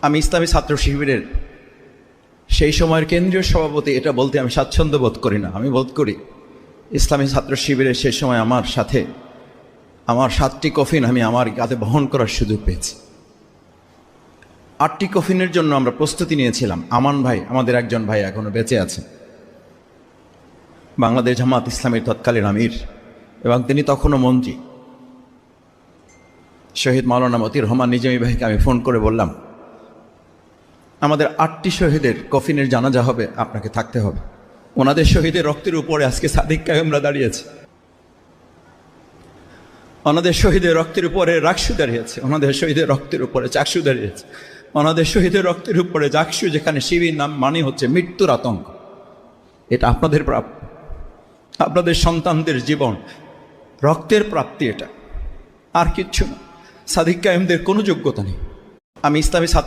আমি ইসলামী ছাত্র শিবিরের সেই সময়ের কেন্দ্রীয় সভাপতি, এটা বলতে আমি স্বাচ্ছন্দ্য বোধ করি না। আমি বোধ করি ইসলামী ছাত্র শিবিরের সেই সময় আমার সাথে আমার 7টি কফিন আমি আমার কাঁধে বহন করার সুযোগ পেয়েছি। 8টি কফিনের জন্য আমরা প্রস্তুতি নিয়েছিলাম। আমান ভাই, আমাদের একজন ভাই এখনো বেঁচে আছে, বাংলাদেশ জামাত ইসলামের তৎকালীন আমির, এবং তিনি তখনও মন্ত্রী। শহীদ মাওলানা মতিউর রহমান নিজামী ভাইকে আমি ফোন করে বললাম, আমাদের 8টি শহীদের কফিনের জানাজা হবে, আপনাকে থাকতে হবে। ওনাদের শহীদের রক্তের উপরে আজকে সাদিক কায়েমরা দাঁড়িয়েছে, ওনাদের শহীদের রক্তের উপরে রাকসু দাঁড়িয়েছে, ওনাদের শহীদের রক্তের উপরে চাকসু দাঁড়িয়েছে, ওনাদের শহীদের রক্তের উপরে চাকসু, যেখানে শিবির নাম মানে হচ্ছে মৃত্যুর আতঙ্ক। এটা আপনাদের প্রাপ্য, আপনাদের সন্তানদের জীবন, রক্তের প্রাপ্তি, এটা আর কিচ্ছু না। সাদিক কায়েমদের কোনো যোগ্যতা নেই। আমি ইসলামী ছাত্র